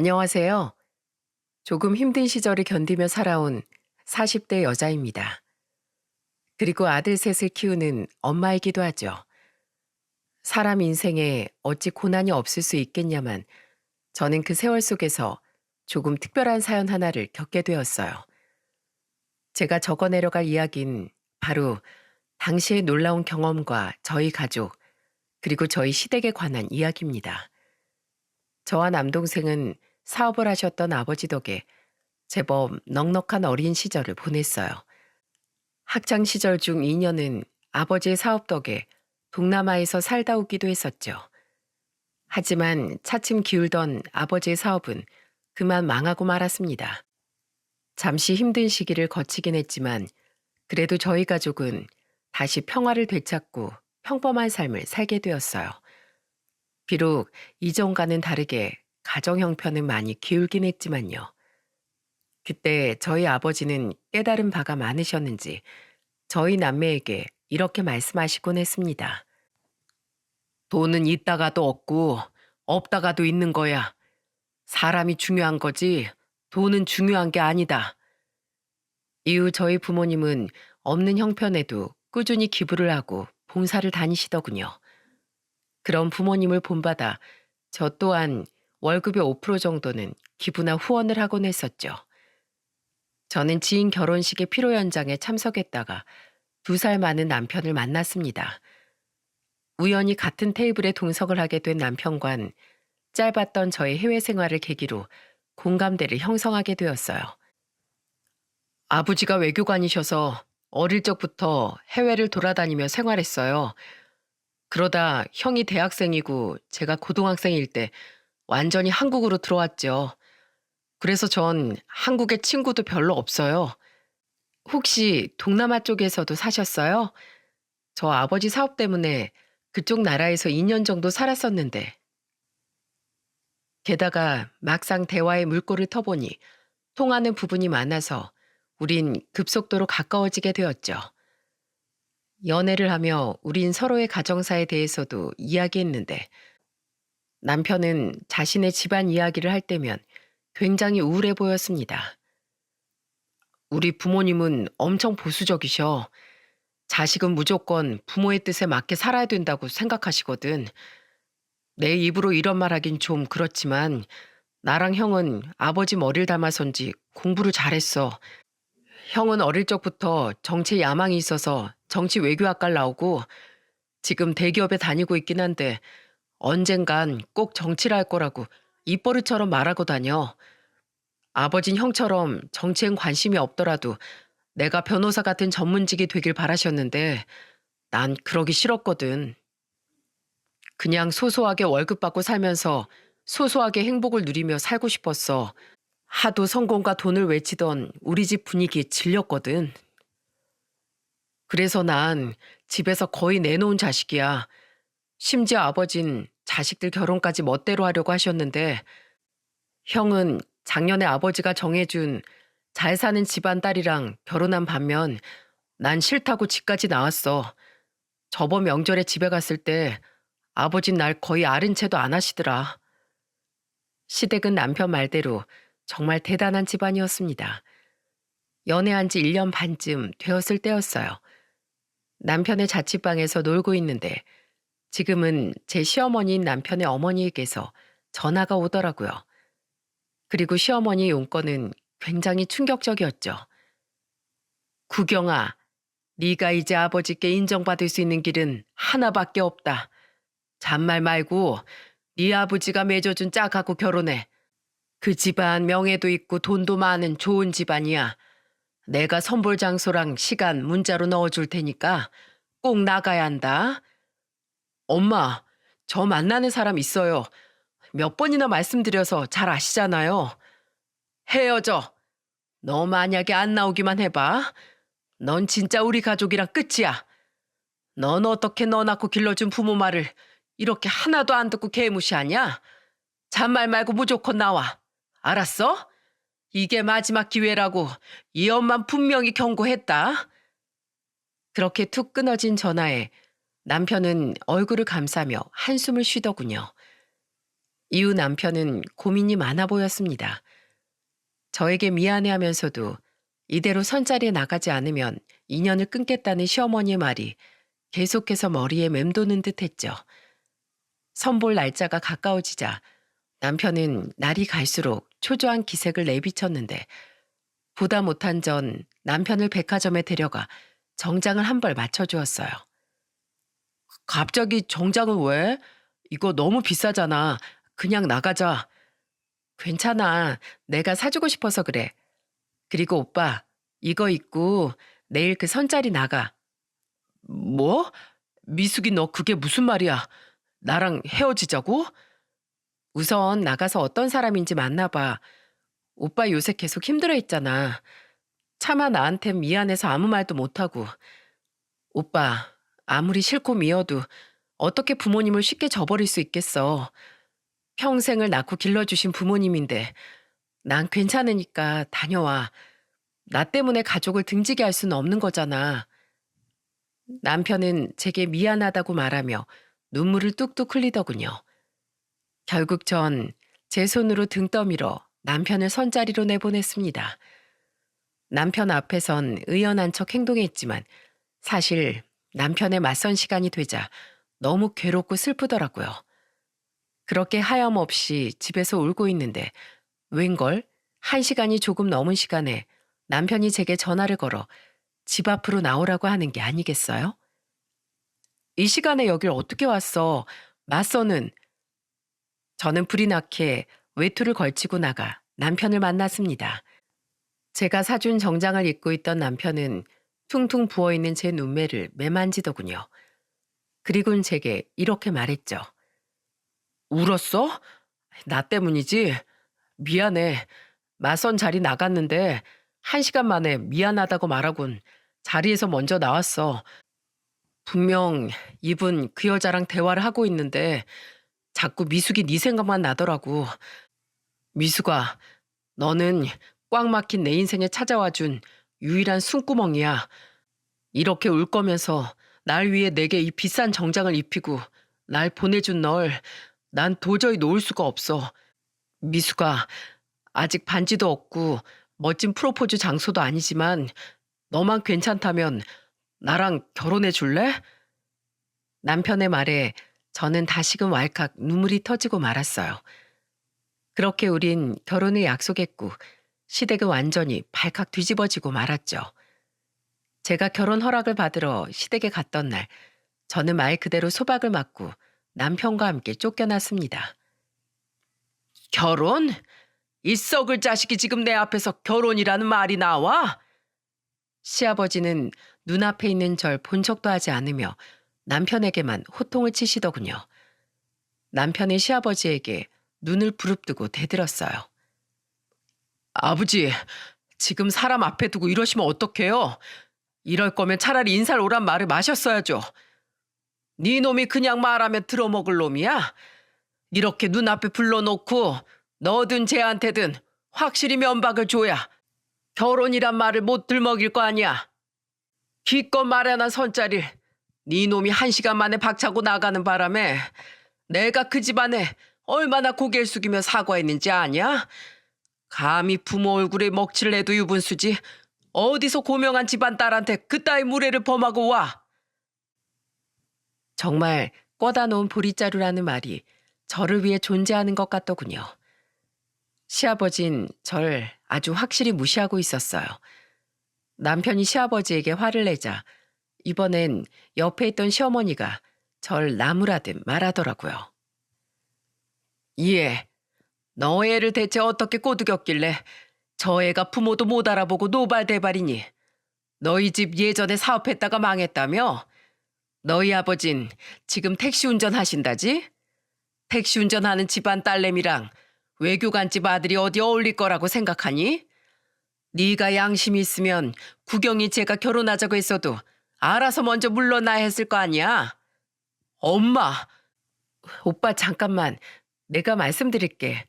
안녕하세요. 조금 힘든 시절을 견디며 살아온 40대 여자입니다. 그리고 아들 셋을 키우는 엄마이기도 하죠. 사람 인생에 어찌 고난이 없을 수 있겠냐만 저는 그 세월 속에서 조금 특별한 사연 하나를 겪게 되었어요. 제가 적어 내려갈 이야기는 바로 당시의 놀라운 경험과 저희 가족, 그리고 저희 시댁에 관한 이야기입니다. 저와 남동생은 사업을 하셨던 아버지 덕에 제법 넉넉한 어린 시절을 보냈어요. 학창 시절 중 2년은 아버지의 사업 덕에 동남아에서 살다 오기도 했었죠. 하지만 차츰 기울던 아버지의 사업은 그만 망하고 말았습니다. 잠시 힘든 시기를 거치긴 했지만 그래도 저희 가족은 다시 평화를 되찾고 평범한 삶을 살게 되었어요. 비록 이전과는 다르게 가정 형편은 많이 기울긴 했지만요. 그때 저희 아버지는 깨달은 바가 많으셨는지 저희 남매에게 이렇게 말씀하시곤 했습니다. 돈은 있다가도 없고 없다가도 있는 거야. 사람이 중요한 거지 돈은 중요한 게 아니다. 이후 저희 부모님은 없는 형편에도 꾸준히 기부를 하고 봉사를 다니시더군요. 그런 부모님을 본받아 저 또한 월급의 5% 정도는 기부나 후원을 하곤 했었죠. 저는 지인 결혼식의 피로 연장에 참석했다가 2살 많은 남편을 만났습니다. 우연히 같은 테이블에 동석을 하게 된 남편과는 짧았던 저의 해외 생활을 계기로 공감대를 형성하게 되었어요. 아버지가 외교관이셔서 어릴 적부터 해외를 돌아다니며 생활했어요. 그러다 형이 대학생이고 제가 고등학생일 때 완전히 한국으로 들어왔죠. 그래서 전 한국에 친구도 별로 없어요. 혹시 동남아 쪽에서도 사셨어요? 저 아버지 사업 때문에 그쪽 나라에서 2년 정도 살았었는데. 게다가 막상 대화의 물꼬를 터보니 통하는 부분이 많아서 우린 급속도로 가까워지게 되었죠. 연애를 하며 우린 서로의 가정사에 대해서도 이야기했는데 남편은 자신의 집안 이야기를 할 때면 굉장히 우울해 보였습니다. 우리 부모님은 엄청 보수적이셔. 자식은 무조건 부모의 뜻에 맞게 살아야 된다고 생각하시거든. 내 입으로 이런 말 하긴 좀 그렇지만 나랑 형은 아버지 머리를 닮아선지 공부를 잘했어. 형은 어릴 적부터 정치 야망이 있어서 정치 외교학과를 나오고 지금 대기업에 다니고 있긴 한데 언젠간 꼭 정치를 할 거라고 입버릇처럼 말하고 다녀. 아버진 형처럼 정치엔 관심이 없더라도 내가 변호사 같은 전문직이 되길 바라셨는데 난 그러기 싫었거든. 그냥 소소하게 월급 받고 살면서 소소하게 행복을 누리며 살고 싶었어. 하도 성공과 돈을 외치던 우리 집 분위기에 질렸거든. 그래서 난 집에서 거의 내놓은 자식이야. 심지어 아버진 자식들 결혼까지 멋대로 하려고 하셨는데 형은 작년에 아버지가 정해준 잘 사는 집안 딸이랑 결혼한 반면 난 싫다고 집까지 나왔어. 저번 명절에 집에 갔을 때 아버진 날 거의 아른 채도 안 하시더라. 시댁은 남편 말대로 정말 대단한 집안이었습니다. 연애한 지 1년 반쯤 되었을 때였어요. 남편의 자취방에서 놀고 있는데 지금은 제 시어머니인 남편의 어머니에게서 전화가 오더라고요. 그리고 시어머니 용건은 굉장히 충격적이었죠. 구경아, 네가 이제 아버지께 인정받을 수 있는 길은 하나밖에 없다. 잔말 말고 네 아버지가 맺어준 짝하고 결혼해. 그 집안 명예도 있고 돈도 많은 좋은 집안이야. 내가 선볼 장소랑 시간 문자로 넣어줄 테니까 꼭 나가야 한다. 엄마, 저 만나는 사람 있어요. 몇 번이나 말씀드려서 잘 아시잖아요. 헤어져. 너 만약에 안 나오기만 해봐. 넌 진짜 우리 가족이랑 끝이야. 넌 어떻게 너 낳고 길러준 부모 말을 이렇게 하나도 안 듣고 개무시하냐? 잔말 말고 무조건 나와. 알았어? 이게 마지막 기회라고 이 엄만 분명히 경고했다. 그렇게 툭 끊어진 전화에 남편은 얼굴을 감싸며 한숨을 쉬더군요. 이후 남편은 고민이 많아 보였습니다. 저에게 미안해하면서도 이대로 선자리에 나가지 않으면 인연을 끊겠다는 시어머니의 말이 계속해서 머리에 맴도는 듯했죠. 선볼 날짜가 가까워지자 남편은 날이 갈수록 초조한 기색을 내비쳤는데 보다 못한 전 남편을 백화점에 데려가 정장을 한 벌 맞춰주었어요. 갑자기 정장은 왜? 이거 너무 비싸잖아. 그냥 나가자. 괜찮아. 내가 사주고 싶어서 그래. 그리고 오빠, 이거 입고 내일 그 선자리 나가. 뭐? 미숙이 너 그게 무슨 말이야? 나랑 헤어지자고? 우선 나가서 어떤 사람인지 만나봐. 오빠 요새 계속 힘들어 했잖아. 차마 나한텐 미안해서 아무 말도 못하고. 오빠, 아무리 싫고 미워도 어떻게 부모님을 쉽게 저버릴 수 있겠어. 평생을 낳고 길러주신 부모님인데 난 괜찮으니까 다녀와. 나 때문에 가족을 등지게 할 수는 없는 거잖아. 남편은 제게 미안하다고 말하며 눈물을 뚝뚝 흘리더군요. 결국 전 제 손으로 등 떠밀어 남편을 선자리로 내보냈습니다. 남편 앞에선 의연한 척 행동했지만 사실 남편의 맞선 시간이 되자 너무 괴롭고 슬프더라고요. 그렇게 하염없이 집에서 울고 있는데 웬걸 1시간이 조금 넘은 시간에 남편이 제게 전화를 걸어 집 앞으로 나오라고 하는 게 아니겠어요? 이 시간에 여길 어떻게 왔어? 맞선은. 저는 불이 나게 외투를 걸치고 나가 남편을 만났습니다. 제가 사준 정장을 입고 있던 남편은 퉁퉁 부어있는 제 눈매를 매만지더군요. 그리고는 제게 이렇게 말했죠. 울었어? 나 때문이지? 미안해. 맞선 자리 나갔는데 1시간 만에 미안하다고 말하곤 자리에서 먼저 나왔어. 분명 이분 그 여자랑 대화를 하고 있는데 자꾸 미숙이 네 생각만 나더라고. 미숙아, 너는 꽉 막힌 내 인생에 찾아와준 유일한 숨구멍이야. 이렇게 울 거면서 날 위해 내게 이 비싼 정장을 입히고 날 보내준 널 난 도저히 놓을 수가 없어. 미숙아, 아직 반지도 없고 멋진 프로포즈 장소도 아니지만 너만 괜찮다면 나랑 결혼해 줄래? 남편의 말에 저는 다시금 왈칵 눈물이 터지고 말았어요. 그렇게 우린 결혼을 약속했고 시댁은 완전히 발칵 뒤집어지고 말았죠. 제가 결혼 허락을 받으러 시댁에 갔던 날 저는 말 그대로 소박을 맞고 남편과 함께 쫓겨났습니다. 결혼? 이 썩을 자식이 지금 내 앞에서 결혼이라는 말이 나와? 시아버지는 눈앞에 있는 절 본 척도 하지 않으며 남편에게만 호통을 치시더군요. 남편의 시아버지에게 눈을 부릅뜨고 대들었어요. 아버지, 지금 사람 앞에 두고 이러시면 어떡해요? 이럴 거면 차라리 인사를 오란 말을 마셨어야죠. 네 놈이 그냥 말하면 들어먹을 놈이야? 이렇게 눈앞에 불러놓고 너든 쟤한테든 확실히 면박을 줘야 결혼이란 말을 못 들먹일 거 아니야. 기껏 마련한 선자리를 네 놈이 1시간 만에 박차고 나가는 바람에 내가 그 집안에 얼마나 고개를 숙이며 사과했는지 아냐? 감히 부모 얼굴에 먹칠을 해도 유분수지 어디서 고명한 집안 딸한테 그따위 무례를 범하고 와. 정말 꿔다 놓은 보리자루라는 말이 저를 위해 존재하는 것 같더군요. 시아버진 절 아주 확실히 무시하고 있었어요. 남편이 시아버지에게 화를 내자 이번엔 옆에 있던 시어머니가 절 나무라듯 말하더라고요. 예, 너 애를 대체 어떻게 꼬드겼길래 저 애가 부모도 못 알아보고 노발대발이니? 너희 집 예전에 사업했다가 망했다며? 너희 아버진 지금 택시 운전하신다지? 택시 운전하는 집안 딸내미랑 외교관집 아들이 어디 어울릴 거라고 생각하니? 네가 양심이 있으면 구경이 제가 결혼하자고 했어도 알아서 먼저 물러나야 했을 거 아니야? 엄마! 오빠 잠깐만 내가 말씀드릴게.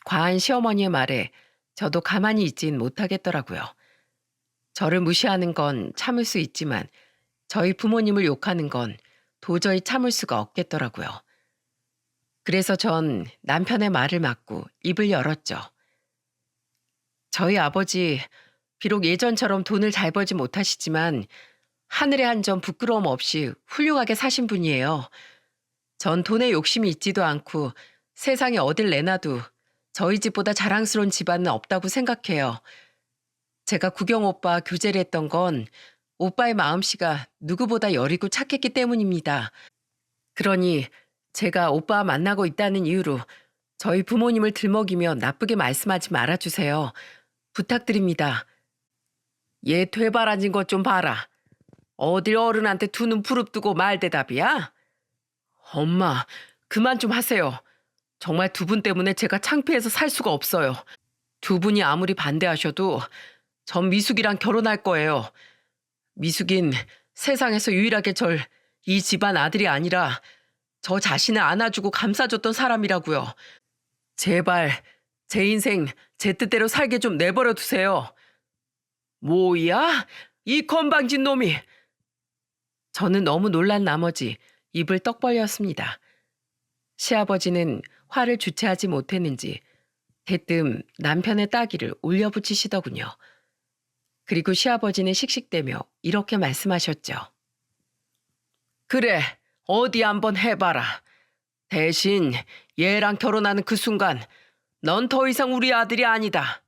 과한 시어머니의 말에 저도 가만히 있진 못하겠더라고요. 저를 무시하는 건 참을 수 있지만 저희 부모님을 욕하는 건 도저히 참을 수가 없겠더라고요. 그래서 전 남편의 말을 막고 입을 열었죠. 저희 아버지 비록 예전처럼 돈을 잘 벌지 못하시지만 하늘의 한 점 부끄러움 없이 훌륭하게 사신 분이에요. 전 돈에 욕심이 있지도 않고 세상에 어딜 내놔도 저희 집보다 자랑스러운 집안은 없다고 생각해요. 제가 구경 오빠 교제를 했던 건 오빠의 마음씨가 누구보다 여리고 착했기 때문입니다. 그러니 제가 오빠와 만나고 있다는 이유로 저희 부모님을 들먹이며 나쁘게 말씀하지 말아주세요. 부탁드립니다. 얘 되바라진 것 좀 봐라. 어딜 어른한테 두 눈 부릅뜨고 말대답이야? 엄마, 그만 좀 하세요. 정말 두 분 때문에 제가 창피해서 살 수가 없어요. 두 분이 아무리 반대하셔도 전 미숙이랑 결혼할 거예요. 미숙인 세상에서 유일하게 절 이 집안 아들이 아니라 저 자신을 안아주고 감싸줬던 사람이라고요. 제발 제 인생 제 뜻대로 살게 좀 내버려 두세요. 뭐야? 이 건방진 놈이. 저는 너무 놀란 나머지 입을 떡 벌렸습니다. 시아버지는 화를 주체하지 못했는지 대뜸 남편의 따귀를 올려붙이시더군요. 그리고 시아버지는 씩씩대며 이렇게 말씀하셨죠. 그래, 어디 한번 해봐라. 대신 얘랑 결혼하는 그 순간 넌 더 이상 우리 아들이 아니다.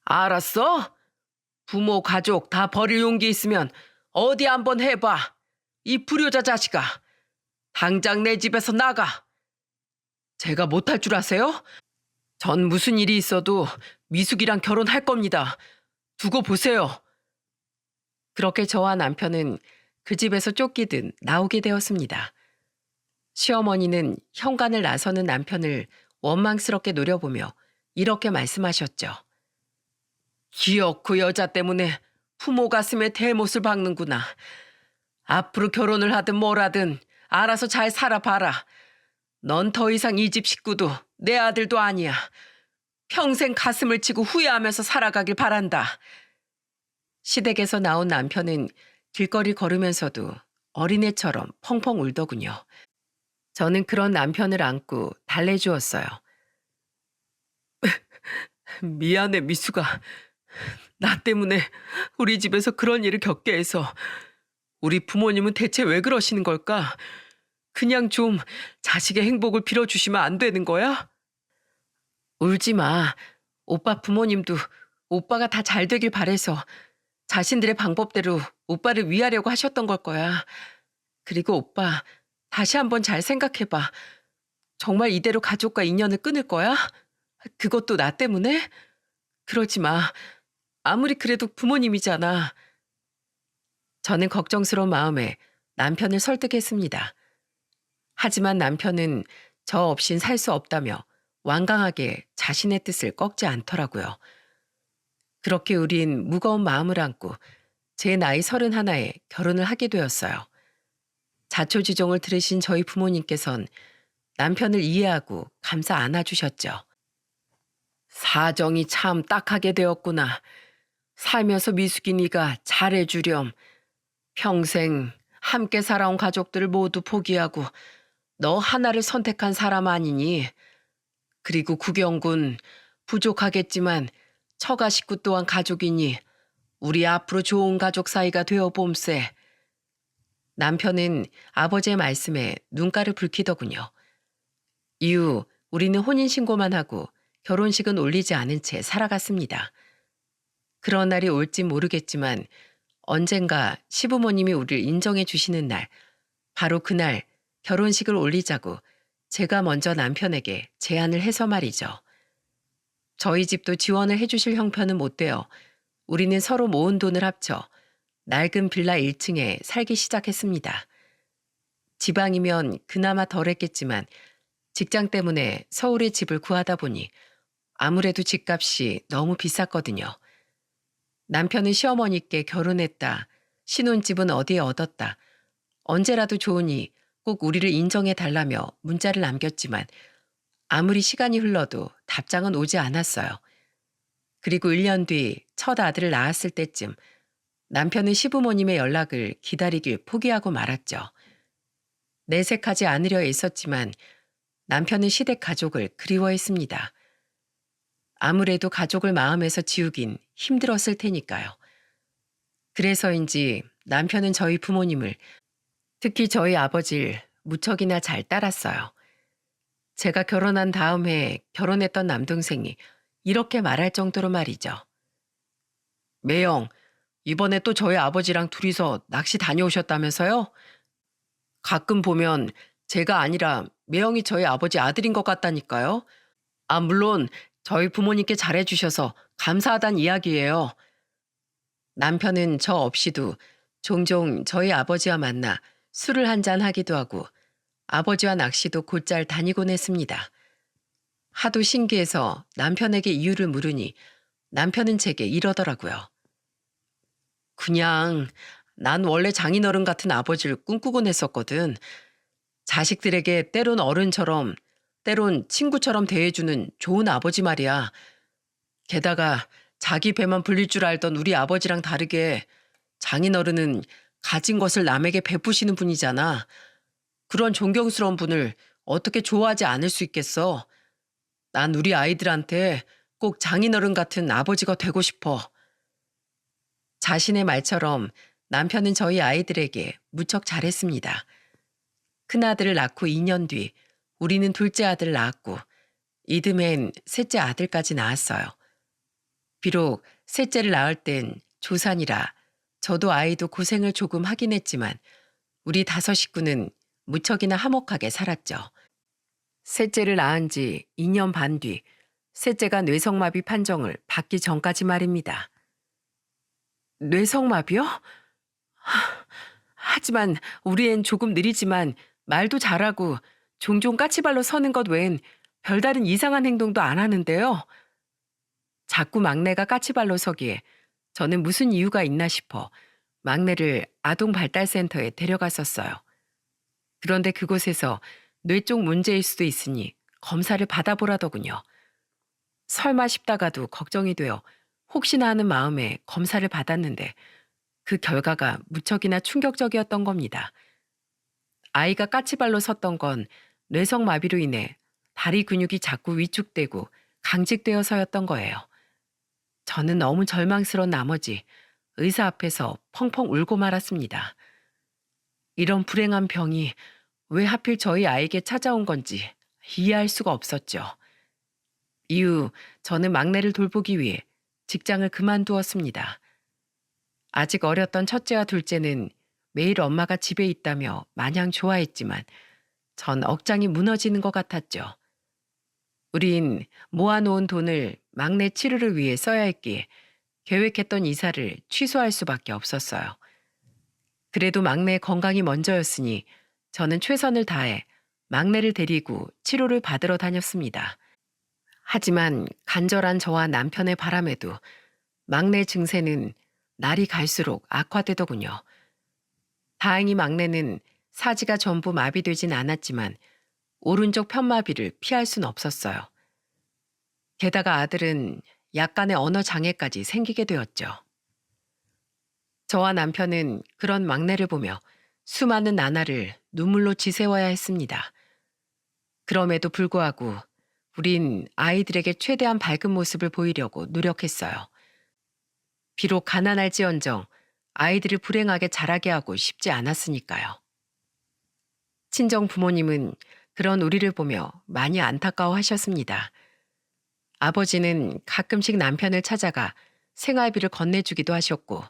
알았어? 부모 가족 다 버릴 용기 있으면 어디 한번 해봐. 이 불효자 자식아. 당장 내 집에서 나가. 제가 못할 줄 아세요? 전 무슨 일이 있어도 미숙이랑 결혼할 겁니다. 두고 보세요. 그렇게 저와 남편은 그 집에서 쫓기듯 나오게 되었습니다. 시어머니는 현관을 나서는 남편을 원망스럽게 노려보며 이렇게 말씀하셨죠. 기어코 여자 때문에 부모 가슴에 대못을 박는구나. 앞으로 결혼을 하든 뭘 하든 알아서 잘 살아봐라. 넌 더 이상 이 집 식구도 내 아들도 아니야. 평생 가슴을 치고 후회하면서 살아가길 바란다. 시댁에서 나온 남편은 길거리 걸으면서도 어린애처럼 펑펑 울더군요. 저는 그런 남편을 안고 달래주었어요. 미안해, 미수가. 나 때문에 우리 집에서 그런 일을 겪게 해서. 우리 부모님은 대체 왜 그러시는 걸까? 그냥 좀 자식의 행복을 빌어주시면 안 되는 거야? 울지 마. 오빠 부모님도 오빠가 다 잘 되길 바래서 자신들의 방법대로 오빠를 위하려고 하셨던 걸 거야. 그리고 오빠, 다시 한번 잘 생각해봐. 정말 이대로 가족과 인연을 끊을 거야? 그것도 나 때문에? 그러지 마. 아무리 그래도 부모님이잖아. 저는 걱정스러운 마음에 남편을 설득했습니다. 하지만 남편은 저 없인 살 수 없다며 완강하게 자신의 뜻을 꺾지 않더라고요. 그렇게 우린 무거운 마음을 안고 제 나이 31에 결혼을 하게 되었어요. 자초지종을 들으신 저희 부모님께선 남편을 이해하고 감싸 안아주셨죠. 사정이 참 딱하게 되었구나. 살면서 미숙이 네가 잘해주렴. 평생 함께 살아온 가족들을 모두 포기하고 너 하나를 선택한 사람 아니니. 그리고 구경군 부족하겠지만 처가 식구 또한 가족이니 우리 앞으로 좋은 가족 사이가 되어 봄세. 남편은 아버지의 말씀에 눈가를 붉히더군요. 이후 우리는 혼인신고만 하고 결혼식은 올리지 않은 채 살아갔습니다. 그런 날이 올진 모르겠지만 언젠가 시부모님이 우리를 인정해 주시는 날, 바로 그날 결혼식을 올리자고 제가 먼저 남편에게 제안을 해서 말이죠. 저희 집도 지원을 해주실 형편은 못 되어 우리는 서로 모은 돈을 합쳐 낡은 빌라 1층에 살기 시작했습니다. 지방이면 그나마 덜했겠지만 직장 때문에 서울에 집을 구하다 보니 아무래도 집값이 너무 비쌌거든요. 남편은 시어머니께 결혼했다, 신혼집은 어디에 얻었다, 언제라도 좋으니 꼭 우리를 인정해 달라며 문자를 남겼지만 아무리 시간이 흘러도 답장은 오지 않았어요. 그리고 1년 뒤 첫 아들을 낳았을 때쯤 남편은 시부모님의 연락을 기다리길 포기하고 말았죠. 내색하지 않으려 애썼지만 남편은 시댁 가족을 그리워했습니다. 아무래도 가족을 마음에서 지우긴 힘들었을 테니까요. 그래서인지 남편은 저희 부모님을, 특히 저희 아버지를 무척이나 잘 따랐어요. 제가 결혼한 다음 해에 결혼했던 남동생이 이렇게 말할 정도로 말이죠. 매영, 이번에 또 저희 아버지랑 둘이서 낚시 다녀오셨다면서요? 가끔 보면 제가 아니라 매영이 저희 아버지 아들인 것 같다니까요. 아, 물론 저희 부모님께 잘해주셔서 감사하단 이야기예요. 남편은 저 없이도 종종 저희 아버지와 만나 술을 한잔 하기도 하고 아버지와 낚시도 곧잘 다니곤 했습니다. 하도 신기해서 남편에게 이유를 물으니 남편은 제게 이러더라고요. 그냥 난 원래 장인어른 같은 아버지를 꿈꾸곤 했었거든. 자식들에게 때론 어른처럼, 때론 친구처럼 대해주는 좋은 아버지 말이야. 게다가 자기 배만 불릴 줄 알던 우리 아버지랑 다르게 장인어른은 가진 것을 남에게 베푸시는 분이잖아. 그런 존경스러운 분을 어떻게 좋아하지 않을 수 있겠어? 난 우리 아이들한테 꼭 장인어른 같은 아버지가 되고 싶어. 자신의 말처럼 남편은 저희 아이들에게 무척 잘했습니다. 큰아들을 낳고 2년 뒤 우리는 둘째 아들을 낳았고 이듬해엔 셋째 아들까지 낳았어요. 비록 셋째를 낳을 땐 조산이라 저도 아이도 고생을 조금 하긴 했지만 우리 5 식구는 무척이나 화목하게 살았죠. 셋째를 낳은 지 2년 반 뒤 셋째가 뇌성마비 판정을 받기 전까지 말입니다. 뇌성마비요? 하지만 우리 앤 조금 느리지만 말도 잘하고 종종 까치발로 서는 것 외엔 별다른 이상한 행동도 안 하는데요. 자꾸 막내가 까치발로 서기에 저는 무슨 이유가 있나 싶어 막내를 아동발달센터에 데려갔었어요. 그런데 그곳에서 뇌 쪽 문제일 수도 있으니 검사를 받아보라더군요. 설마 싶다가도 걱정이 되어 혹시나 하는 마음에 검사를 받았는데 그 결과가 무척이나 충격적이었던 겁니다. 아이가 까치발로 섰던 건 뇌성마비로 인해 다리 근육이 자꾸 위축되고 강직되어서였던 거예요. 저는 너무 절망스러운 나머지 의사 앞에서 펑펑 울고 말았습니다. 이런 불행한 병이 왜 하필 저희 아이에게 찾아온 건지 이해할 수가 없었죠. 이후 저는 막내를 돌보기 위해 직장을 그만두었습니다. 아직 어렸던 첫째와 둘째는 매일 엄마가 집에 있다며 마냥 좋아했지만 전 억장이 무너지는 것 같았죠. 우린 모아놓은 돈을 막내 치료를 위해 써야 했기에 계획했던 이사를 취소할 수밖에 없었어요. 그래도 막내의 건강이 먼저였으니 저는 최선을 다해 막내를 데리고 치료를 받으러 다녔습니다. 하지만 간절한 저와 남편의 바람에도 막내 증세는 날이 갈수록 악화되더군요. 다행히 막내는 사지가 전부 마비되진 않았지만 오른쪽 편마비를 피할 순 없었어요. 게다가 아들은 약간의 언어 장애까지 생기게 되었죠. 저와 남편은 그런 막내를 보며 수많은 나날을 눈물로 지새워야 했습니다. 그럼에도 불구하고 우린 아이들에게 최대한 밝은 모습을 보이려고 노력했어요. 비록 가난할지언정 아이들을 불행하게 자라게 하고 싶지 않았으니까요. 친정 부모님은 그런 우리를 보며 많이 안타까워하셨습니다. 아버지는 가끔씩 남편을 찾아가 생활비를 건네주기도 하셨고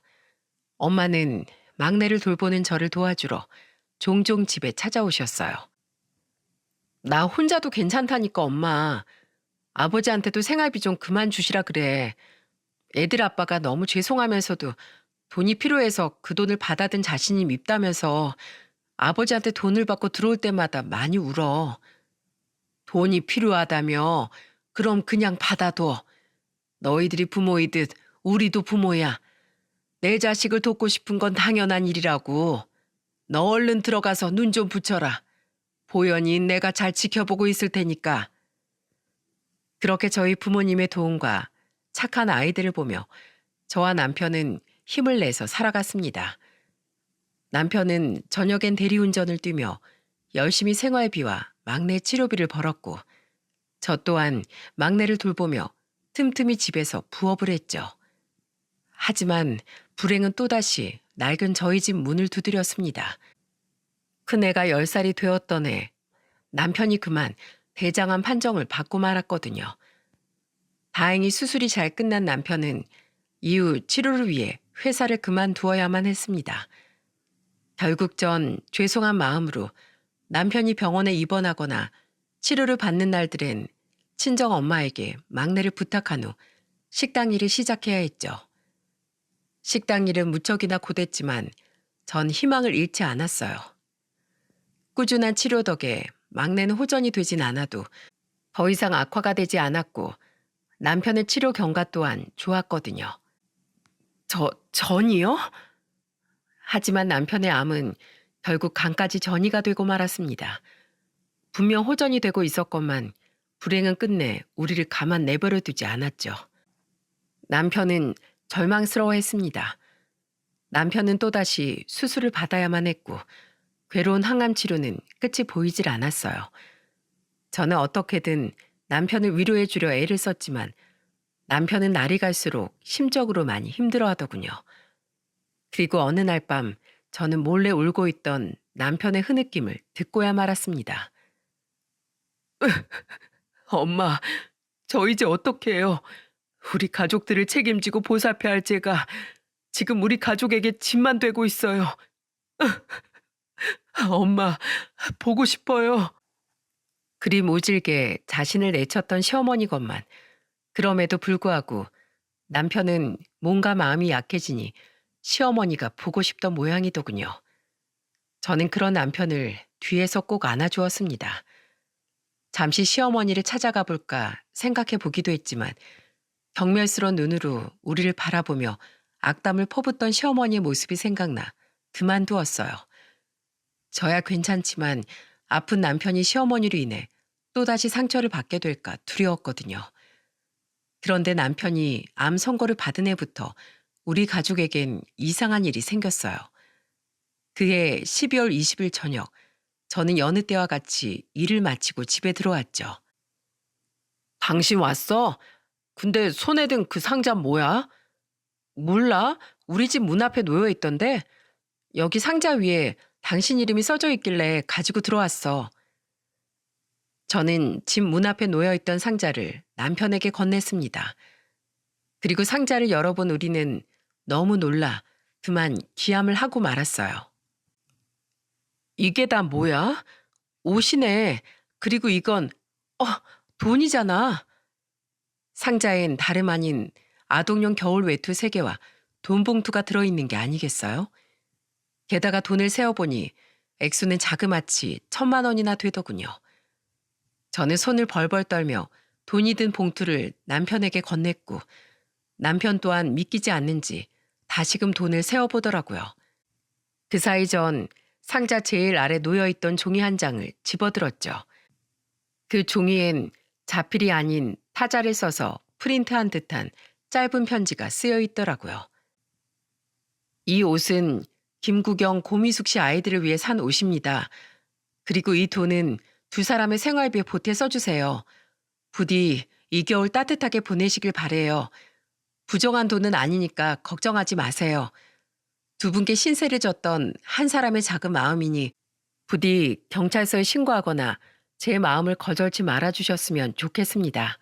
엄마는 막내를 돌보는 저를 도와주러 종종 집에 찾아오셨어요. 나 혼자도 괜찮다니까 엄마. 아버지한테도 생활비 좀 그만 주시라 그래. 애들 아빠가 너무 죄송하면서도 돈이 필요해서 그 돈을 받아든 자신이 밉다면서 아버지한테 돈을 받고 들어올 때마다 많이 울어. 돈이 필요하다며? 그럼 그냥 받아둬. 너희들이 부모이듯 우리도 부모야. 내 자식을 돕고 싶은 건 당연한 일이라고. 너 얼른 들어가서 눈 좀 붙여라. 보연이 내가 잘 지켜보고 있을 테니까. 그렇게 저희 부모님의 도움과 착한 아이들을 보며 저와 남편은 힘을 내서 살아갔습니다. 남편은 저녁엔 대리운전을 뛰며 열심히 생활비와 막내 치료비를 벌었고 저 또한 막내를 돌보며 틈틈이 집에서 부업을 했죠. 하지만 불행은 또다시 낡은 저희 집 문을 두드렸습니다. 큰애가 10살이 되었던 해 남편이 그만 대장암 판정을 받고 말았거든요. 다행히 수술이 잘 끝난 남편은 이후 치료를 위해 회사를 그만두어야만 했습니다. 결국 전 죄송한 마음으로 남편이 병원에 입원하거나 치료를 받는 날들엔 친정 엄마에게 막내를 부탁한 후 식당 일을 시작해야 했죠. 식당 일은 무척이나 고됐지만 전 희망을 잃지 않았어요. 꾸준한 치료 덕에 막내는 호전이 되진 않아도 더 이상 악화가 되지 않았고 남편의 치료 경과 또한 좋았거든요. 전이요? 하지만 남편의 암은 결국 간까지 전이가 되고 말았습니다. 분명 호전이 되고 있었건만 불행은 끝내 우리를 가만 내버려 두지 않았죠. 남편은 절망스러워했습니다. 남편은 또다시 수술을 받아야만 했고 괴로운 항암 치료는 끝이 보이질 않았어요. 저는 어떻게든 남편을 위로해 주려 애를 썼지만 남편은 날이 갈수록 심적으로 많이 힘들어하더군요. 그리고 어느 날 밤 저는 몰래 울고 있던 남편의 흐느낌을 듣고야 말았습니다. 엄마, 저 이제 어떻게 해요? 우리 가족들을 책임지고 보살펴야 할 제가 지금 우리 가족에게 짐만 되고 있어요. 엄마, 보고 싶어요. 그리 모질게 자신을 내쳤던 시어머니건만 그럼에도 불구하고 남편은 몸과 마음이 약해지니 시어머니가 보고 싶던 모양이더군요. 저는 그런 남편을 뒤에서 꼭 안아주었습니다. 잠시 시어머니를 찾아가 볼까 생각해 보기도 했지만 경멸스러운 눈으로 우리를 바라보며 악담을 퍼붓던 시어머니의 모습이 생각나 그만두었어요. 저야 괜찮지만 아픈 남편이 시어머니로 인해 또다시 상처를 받게 될까 두려웠거든요. 그런데 남편이 암 선고를 받은 해부터 우리 가족에겐 이상한 일이 생겼어요. 그해 12월 20일 저녁, 저는 여느 때와 같이 일을 마치고 집에 들어왔죠. 당신 왔어? 근데 손에 든 그 상자 뭐야? 몰라? 우리 집 문 앞에 놓여 있던데? 여기 상자 위에 당신 이름이 써져 있길래 가지고 들어왔어. 저는 집 문 앞에 놓여 있던 상자를 남편에게 건넸습니다. 그리고 상자를 열어본 우리는 너무 놀라 그만 기함을 하고 말았어요. 이게 다 뭐야? 옷이네. 그리고 이건 어, 돈이잖아. 상자엔 다름 아닌 아동용 겨울 외투 3개와 돈 봉투가 들어있는 게 아니겠어요? 게다가 돈을 세어보니 액수는 자그마치 1,000만 원이나 되더군요. 저는 손을 벌벌 떨며 돈이 든 봉투를 남편에게 건넸고 남편 또한 믿기지 않는지 다시금 돈을 세어보더라고요. 그 사이 전 상자 제일 아래 놓여있던 종이 한 장을 집어들었죠. 그 종이엔 자필이 아닌 타자를 써서 프린트한 듯한 짧은 편지가 쓰여 있더라고요. 이 옷은 김구경, 고미숙 씨 아이들을 위해 산 옷입니다. 그리고 이 돈은 2사람의 생활비에 보태 써주세요. 부디 이 겨울 따뜻하게 보내시길 바래요. 부정한 돈은 아니니까 걱정하지 마세요. 2분께 신세를 졌던 한 사람의 작은 마음이니 부디 경찰서에 신고하거나 제 마음을 거절치 말아주셨으면 좋겠습니다.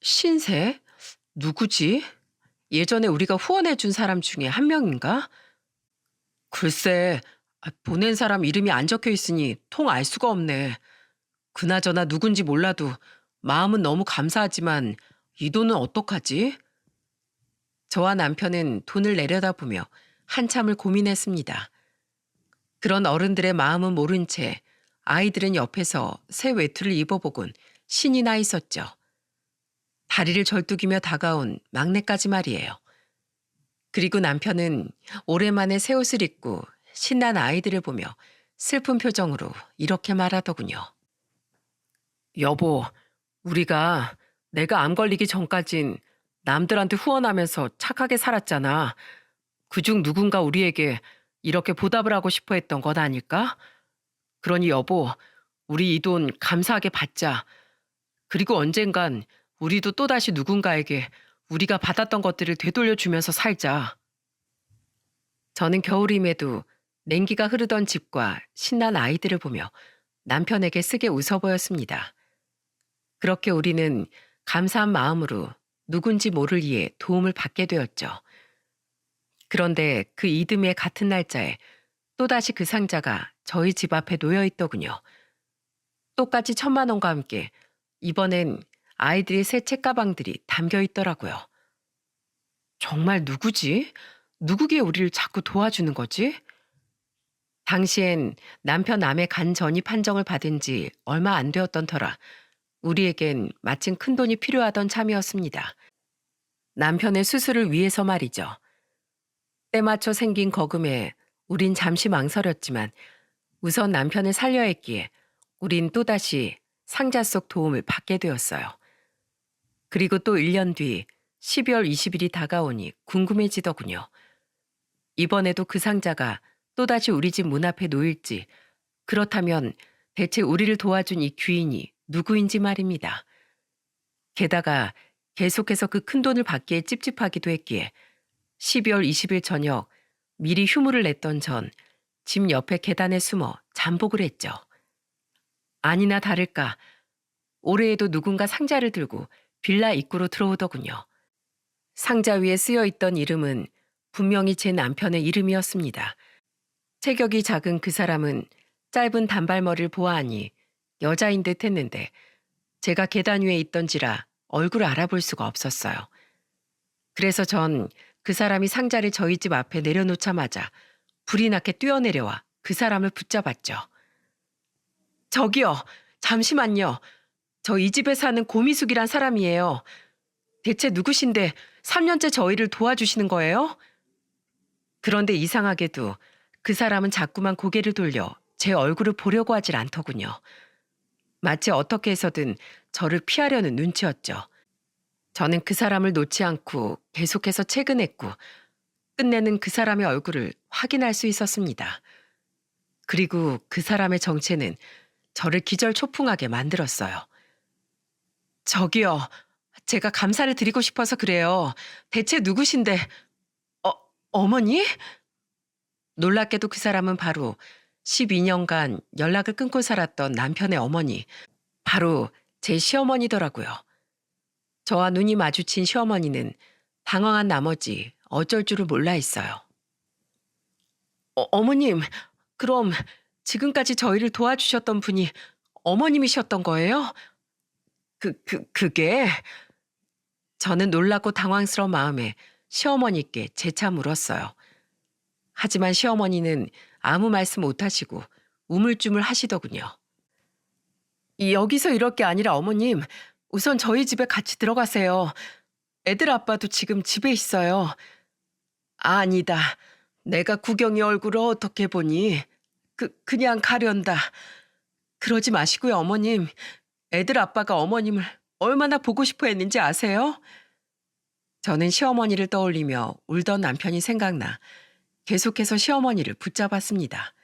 신세? 누구지? 예전에 우리가 후원해준 사람 중에 한 명인가? 글쎄, 보낸 사람 이름이 안 적혀 있으니 통 알 수가 없네. 그나저나 누군지 몰라도 마음은 너무 감사하지만 이 돈은 어떡하지? 저와 남편은 돈을 내려다보며 한참을 고민했습니다. 그런 어른들의 마음은 모른 채 아이들은 옆에서 새 외투를 입어보곤 신이 나 있었죠. 다리를 절뚝이며 다가온 막내까지 말이에요. 그리고 남편은 오랜만에 새 옷을 입고 신난 아이들을 보며 슬픈 표정으로 이렇게 말하더군요. 여보, 우리가 내가 암 걸리기 전까진 남들한테 후원하면서 착하게 살았잖아. 그중 누군가 우리에게 이렇게 보답을 하고 싶어 했던 것 아닐까? 그러니 여보, 우리 이 돈 감사하게 받자. 그리고 언젠간 우리도 또다시 누군가에게 우리가 받았던 것들을 되돌려 주면서 살자. 저는 겨울임에도 냉기가 흐르던 집과 신난 아이들을 보며 남편에게 쓰게 웃어 보였습니다. 그렇게 우리는 감사한 마음으로 누군지 모를 이에 도움을 받게 되었죠. 그런데 그 이듬해 같은 날짜에 또다시 그 상자가 저희 집 앞에 놓여 있더군요. 똑같이 1,000만 원과 함께 이번엔 아이들의 새 책가방들이 담겨 있더라고요. 정말 누구지? 누구기에 우리를 자꾸 도와주는 거지? 당시엔 남편 암의 간 전입 판정을 받은 지 얼마 안 되었던 터라 우리에겐 마침 큰돈이 필요하던 참이었습니다. 남편의 수술을 위해서 말이죠. 때맞춰 생긴 거금에 우린 잠시 망설였지만 우선 남편을 살려야 했기에 우린 또다시 상자 속 도움을 받게 되었어요. 그리고 또 1년 뒤 12월 20일이 다가오니 궁금해지더군요. 이번에도 그 상자가 또다시 우리 집 문 앞에 놓일지, 그렇다면 대체 우리를 도와준 이 귀인이 누구인지 말입니다. 게다가 계속해서 그 큰돈을 받기에 찝찝하기도 했기에 12월 20일 저녁 미리 휴무를 냈던 전 집 옆에 계단에 숨어 잠복을 했죠. 아니나 다를까 올해에도 누군가 상자를 들고 빌라 입구로 들어오더군요. 상자 위에 쓰여 있던 이름은 분명히 제 남편의 이름이었습니다. 체격이 작은 그 사람은 짧은 단발머리를 보아하니 여자인 듯 했는데 제가 계단 위에 있던지라 얼굴을 알아볼 수가 없었어요. 그래서 전 그 사람이 상자를 저희 집 앞에 내려놓자마자 불이 나게 뛰어내려와 그 사람을 붙잡았죠. 저기요, 잠시만요. 저 이 집에 사는 고미숙이란 사람이에요. 대체 누구신데 3년째 저희를 도와주시는 거예요? 그런데 이상하게도 그 사람은 자꾸만 고개를 돌려 제 얼굴을 보려고 하질 않더군요. 마치 어떻게 해서든 저를 피하려는 눈치였죠. 저는 그 사람을 놓지 않고 계속해서 체근했고 끝내는 그 사람의 얼굴을 확인할 수 있었습니다. 그리고 그 사람의 정체는 저를 기절초풍하게 만들었어요. 저기요, 제가 감사를 드리고 싶어서 그래요. 대체 누구신데? 어머니? 놀랍게도 그 사람은 바로 12년간 연락을 끊고 살았던 남편의 어머니, 바로 제 시어머니더라고요. 저와 눈이 마주친 시어머니는 당황한 나머지 어쩔 줄을 몰라 했어요. 어머님, 그럼 지금까지 저희를 도와주셨던 분이 어머님이셨던 거예요? 그게... 저는 놀랍고 당황스러운 마음에 시어머니께 재차 물었어요. 하지만 시어머니는 아무 말씀 못하시고 우물쭈물 하시더군요. 여기서 이럴 게 아니라 어머님, 우선 저희 집에 같이 들어가세요. 애들 아빠도 지금 집에 있어요. 아니다. 내가 구경이 얼굴을 어떻게 보니. 그냥 가련다. 그러지 마시고요, 어머님. 애들 아빠가 어머님을 얼마나 보고 싶어 했는지 아세요? 저는 시어머니를 떠올리며 울던 남편이 생각나 계속해서 시어머니를 붙잡았습니다.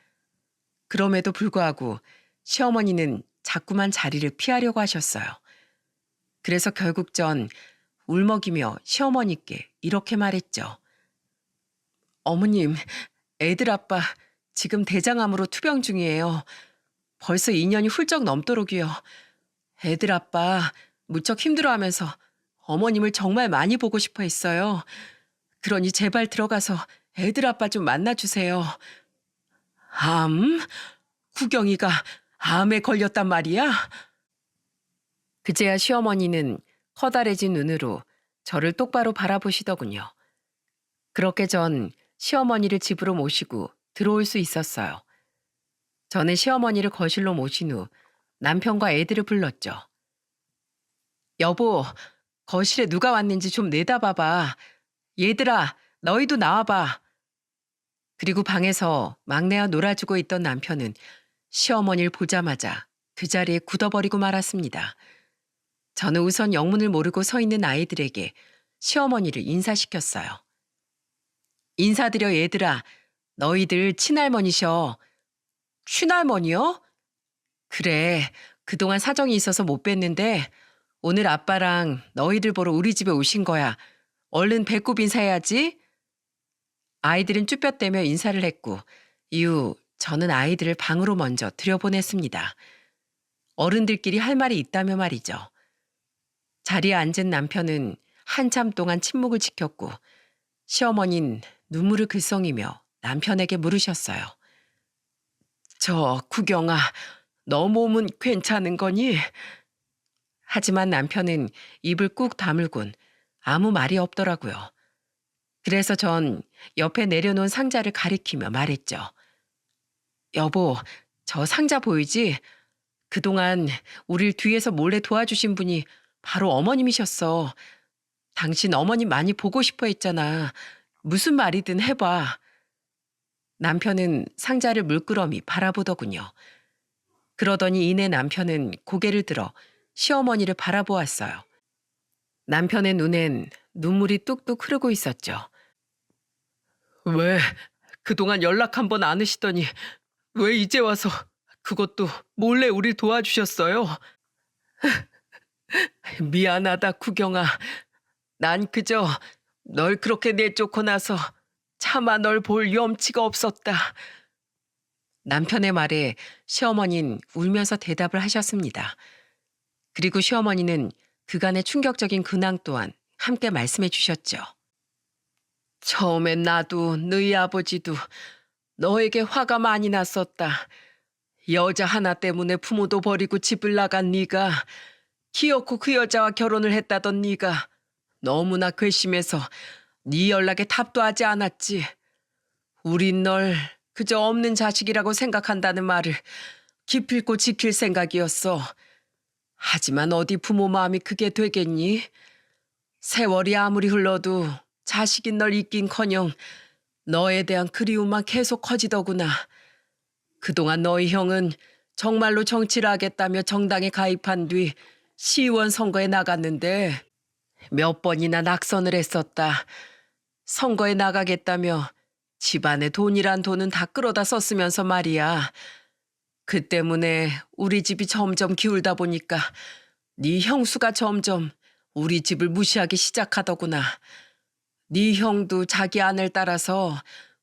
그럼에도 불구하고 시어머니는 자꾸만 자리를 피하려고 하셨어요. 그래서 결국 전 울먹이며 시어머니께 이렇게 말했죠. 어머님, 애들 아빠 지금 대장암으로 투병 중이에요. 벌써 2년이 훌쩍 넘도록이요. 애들 아빠 무척 힘들어하면서 어머님을 정말 많이 보고 싶어 했어요. 그러니 제발 들어가서 애들 아빠 좀 만나주세요. 암? 구경이가 암에 걸렸단 말이야? 그제야 시어머니는 커다래진 눈으로 저를 똑바로 바라보시더군요. 그렇게 전 시어머니를 집으로 모시고 들어올 수 있었어요. 저는 시어머니를 거실로 모신 후 남편과 애들을 불렀죠. 여보, 거실에 누가 왔는지 좀 내다봐봐. 얘들아, 너희도 나와봐. 그리고 방에서 막내와 놀아주고 있던 남편은 시어머니를 보자마자 그 자리에 굳어버리고 말았습니다. 저는 우선 영문을 모르고 서 있는 아이들에게 시어머니를 인사시켰어요. 인사드려 얘들아, 너희들 친할머니셔. 친할머니요? 그래, 그동안 사정이 있어서 못 뵀는데 오늘 아빠랑 너희들 보러 우리 집에 오신 거야. 얼른 배꼽 인사해야지. 아이들은 쭈뼛대며 인사를 했고 이후 저는 아이들을 방으로 먼저 들여보냈습니다. 어른들끼리 할 말이 있다며 말이죠. 자리에 앉은 남편은 한참 동안 침묵을 지켰고 시어머니는 눈물을 글썽이며 남편에게 물으셨어요. 저 구경아, 너 몸은 괜찮은 거니? 하지만 남편은 입을 꾹 다물곤 아무 말이 없더라고요. 그래서 전 옆에 내려놓은 상자를 가리키며 말했죠. 여보, 저 상자 보이지? 그동안 우릴 뒤에서 몰래 도와주신 분이 바로 어머님이셨어. 당신 어머님 많이 보고 싶어 했잖아. 무슨 말이든 해봐. 남편은 상자를 물끄러미 바라보더군요. 그러더니 이내 남편은 고개를 들어 시어머니를 바라보았어요. 남편의 눈엔 눈물이 뚝뚝 흐르고 있었죠. 왜 그동안 연락 한 번 안 하시더니 왜 이제 와서 그것도 몰래 우릴 도와주셨어요? 미안하다 구경아. 난 그저 널 그렇게 내쫓고 나서 차마 널 볼 염치가 없었다. 남편의 말에 시어머니는 울면서 대답을 하셨습니다. 그리고 시어머니는 그간의 충격적인 근황 또한 함께 말씀해 주셨죠. 처음엔 나도 너희 아버지도 너에게 화가 많이 났었다. 여자 하나 때문에 부모도 버리고 집을 나간 네가 키웠고 그 여자와 결혼을 했다던 네가 너무나 괘씸해서 네 연락에 답도 하지 않았지. 우린 널 그저 없는 자식이라고 생각한다는 말을 기필코 지킬 생각이었어. 하지만 어디 부모 마음이 그게 되겠니? 세월이 아무리 흘러도 자식인 널 잊긴커녕 너에 대한 그리움만 계속 커지더구나. 그동안 너희 형은 정말로 정치를 하겠다며 정당에 가입한 뒤 시의원 선거에 나갔는데 몇 번이나 낙선을 했었다. 선거에 나가겠다며 집안에 돈이란 돈은 다 끌어다 썼으면서 말이야. 그 때문에 우리 집이 점점 기울다 보니까 네 형수가 점점 우리 집을 무시하기 시작하더구나. 네 형도 자기 아내를 따라서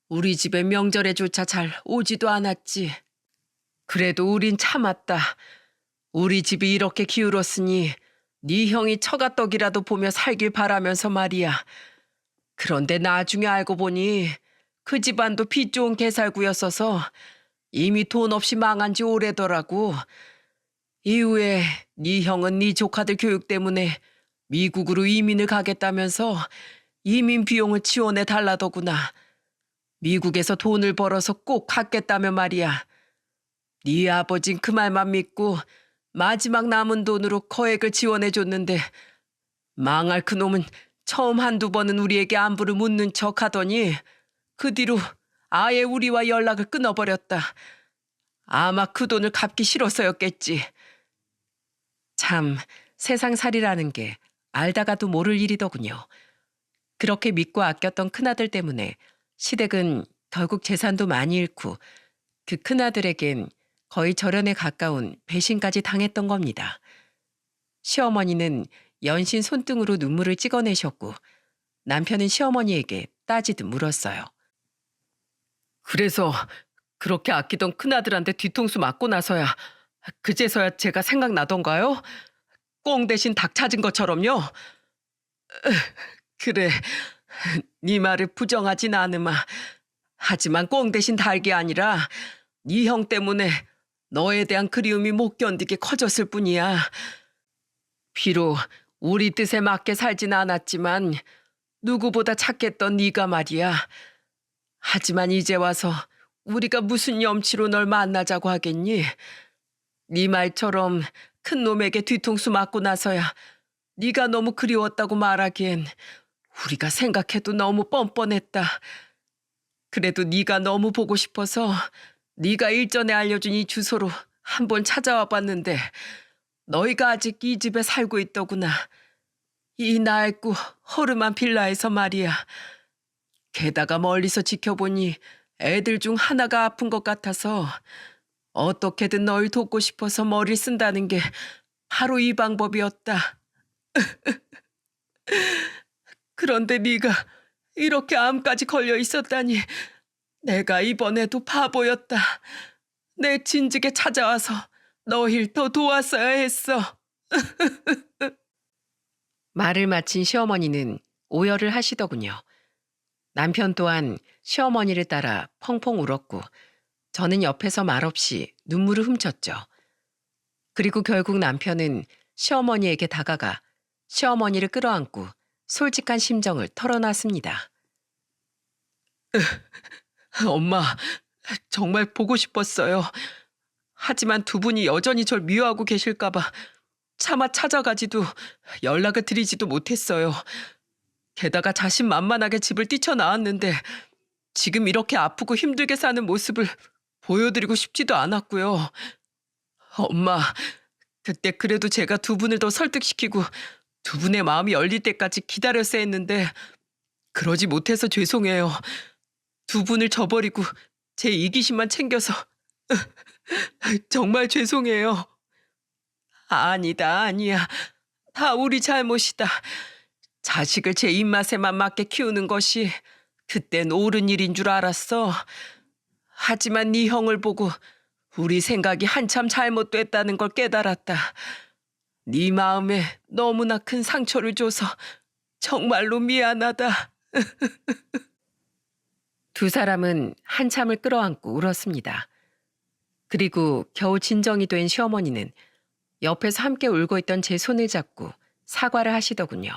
우리 집에 명절에조차 잘 오지도 않았지. 그래도 우린 참았다. 우리 집이 이렇게 기울었으니 네 형이 처가떡이라도 보며 살길 바라면서 말이야. 그런데 나중에 알고 보니 그 집안도 빚 좋은 개살구였어서 이미 돈 없이 망한 지 오래더라고. 이후에 네 형은 네 조카들 교육 때문에 미국으로 이민을 가겠다면서 이민 비용을 지원해 달라더구나. 미국에서 돈을 벌어서 꼭 갚겠다며 말이야. 네 아버진 그 말만 믿고 마지막 남은 돈으로 거액을 지원해 줬는데 망할 그놈은 처음 한두 번은 우리에게 안부를 묻는 척 하더니 그 뒤로 아예 우리와 연락을 끊어버렸다. 아마 그 돈을 갚기 싫어서였겠지. 참 세상살이라는 게 알다가도 모를 일이더군요. 그렇게 믿고 아꼈던 큰아들 때문에 시댁은 결국 재산도 많이 잃고 그 큰아들에겐 거의 절연에 가까운 배신까지 당했던 겁니다. 시어머니는 연신 손등으로 눈물을 찍어내셨고 남편은 시어머니에게 따지듯 물었어요. 그래서 그렇게 아끼던 큰아들한테 뒤통수 맞고 나서야 그제서야 제가 생각나던가요? 꽁 대신 닭 찾은 것처럼요? 그래, 네 말을 부정하진 않으마. 하지만 꽁 대신 닭이 아니라 네 형 때문에 너에 대한 그리움이 못 견디게 커졌을 뿐이야. 비록 우리 뜻에 맞게 살진 않았지만 누구보다 착했던 네가 말이야. 하지만 이제 와서 우리가 무슨 염치로 널 만나자고 하겠니? 네 말처럼 큰 놈에게 뒤통수 맞고 나서야 네가 너무 그리웠다고 말하기엔 우리가 생각해도 너무 뻔뻔했다. 그래도 네가 너무 보고 싶어서 네가 일전에 알려준 이 주소로 한번 찾아와 봤는데 너희가 아직 이 집에 살고 있더구나. 이 낡고 허름한 빌라에서 말이야. 게다가 멀리서 지켜보니 애들 중 하나가 아픈 것 같아서 어떻게든 널 돕고 싶어서 머리를 쓴다는 게 바로 이 방법이었다. 그런데 네가 이렇게 암까지 걸려 있었다니 내가 이번에도 바보였다. 내 진즉에 찾아와서 너힐 더 도왔어야 했어. 말을 마친 시어머니는 오열을 하시더군요. 남편 또한 시어머니를 따라 펑펑 울었고 저는 옆에서 말없이 눈물을 훔쳤죠. 그리고 결국 남편은 시어머니에게 다가가 시어머니를 끌어안고 솔직한 심정을 털어놨습니다. 엄마, 정말 보고 싶었어요. 하지만 두 분이 여전히 절 미워하고 계실까봐 차마 찾아가지도 연락을 드리지도 못했어요. 게다가 자신만만하게 집을 뛰쳐나왔는데 지금 이렇게 아프고 힘들게 사는 모습을 보여드리고 싶지도 않았고요. 엄마, 그때 그래도 제가 두 분을 더 설득시키고 두 분의 마음이 열릴 때까지 기다렸어야 했는데 그러지 못해서 죄송해요. 두 분을 저버리고 제 이기심만 챙겨서 정말 죄송해요. 아니다, 아니야. 다 우리 잘못이다. 자식을 제 입맛에만 맞게 키우는 것이 그땐 옳은 일인 줄 알았어. 하지만 네 형을 보고 우리 생각이 한참 잘못됐다는 걸 깨달았다. 네 마음에 너무나 큰 상처를 줘서 정말로 미안하다. 두 사람은 한참을 끌어안고 울었습니다. 그리고 겨우 진정이 된 시어머니는 옆에서 함께 울고 있던 제 손을 잡고 사과를 하시더군요.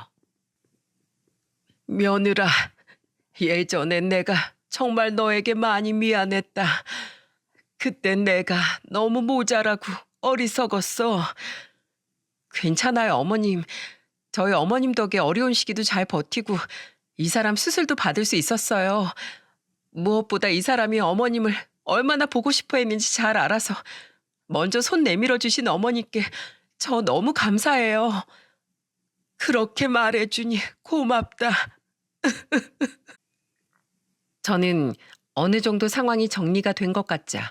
며느라, 예전엔 내가 정말 너에게 많이 미안했다. 그땐 내가 너무 모자라고 어리석었어. 괜찮아요, 어머님. 저희 어머님 덕에 어려운 시기도 잘 버티고 이 사람 수술도 받을 수 있었어요. 무엇보다 이 사람이 어머님을 얼마나 보고 싶어 했는지 잘 알아서 먼저 손 내밀어 주신 어머니께 저 너무 감사해요. 그렇게 말해주니 고맙다. 저는 어느 정도 상황이 정리가 된 것 같자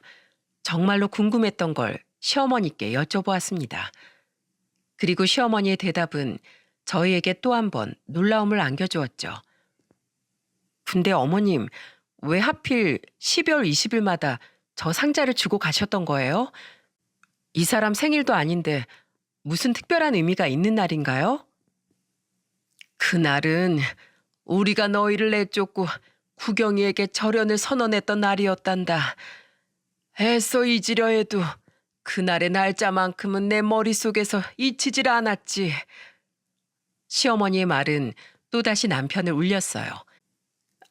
정말로 궁금했던 걸 시어머니께 여쭤보았습니다. 그리고 시어머니의 대답은 저희에게 또 한 번 놀라움을 안겨주었죠. 근데 어머님, 왜 하필 12월 20일마다 저 상자를 주고 가셨던 거예요? 이 사람 생일도 아닌데 무슨 특별한 의미가 있는 날인가요? 그날은 우리가 너희를 내쫓고 구경이에게 절연을 선언했던 날이었단다. 애써 잊으려 해도 그날의 날짜만큼은 내 머릿속에서 잊히질 않았지. 시어머니의 말은 또다시 남편을 울렸어요.